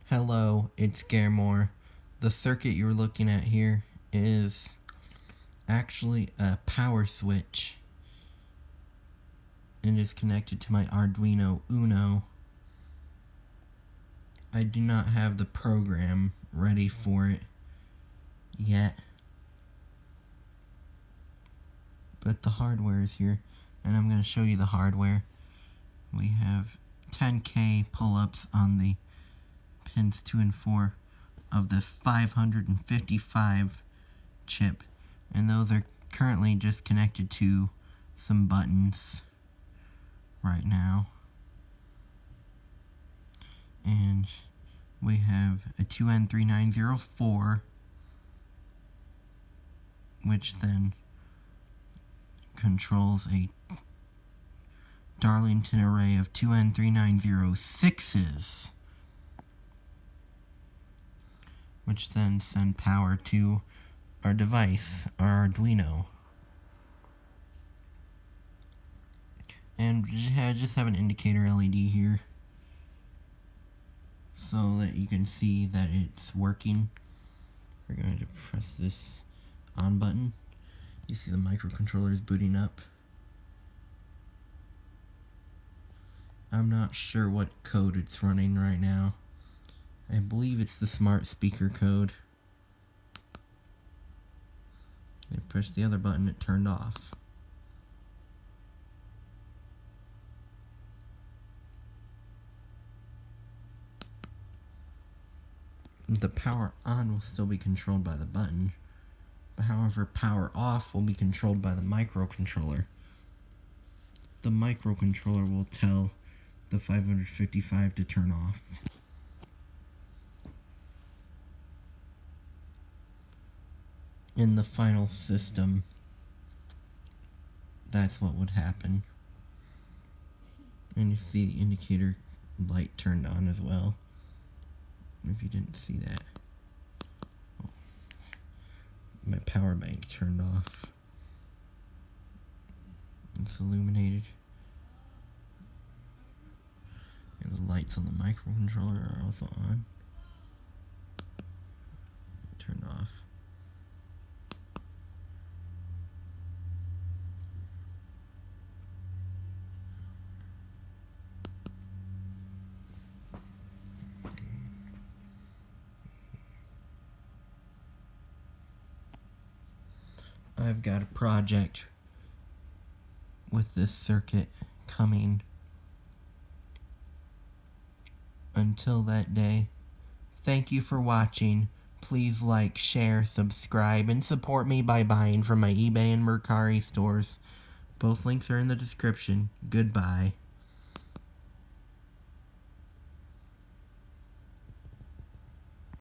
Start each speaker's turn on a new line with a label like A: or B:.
A: Hello, it's Garemore. The circuit you're looking at here is actually a power switch. It is connected to my Arduino Uno. I do not have the program ready for it yet, but the hardware is here, and I'm going to show you the hardware. We have 10K pull-ups on the pins 2 and 4 of the 555 chip, and those are currently just connected to some buttons right now. And we have a 2N3904, which then controls a Darlington array of 2N3906s, which then send power to our device, our Arduino. And I just have an indicator LED here so that you can see that it's working. We're going to press this on button. You see the microcontroller is booting up. I'm not sure what code it's running right now. I believe it's the smart speaker code. I pushed the other button, it turned off. The power on will still be controlled by the button, but however, power off will be controlled by the microcontroller. The microcontroller will tell the 555 to turn off. In the final system, that's what would happen. And you see the indicator light turned on as well. If you didn't see that. Oh. My power bank turned off. It's illuminated. And the lights on the microcontroller are also on. Turned off. I've got a project with this circuit coming. Until that day, thank you for watching. Please like, share, subscribe, and support me by buying from my eBay and Mercari stores. Both links are in the description. Goodbye.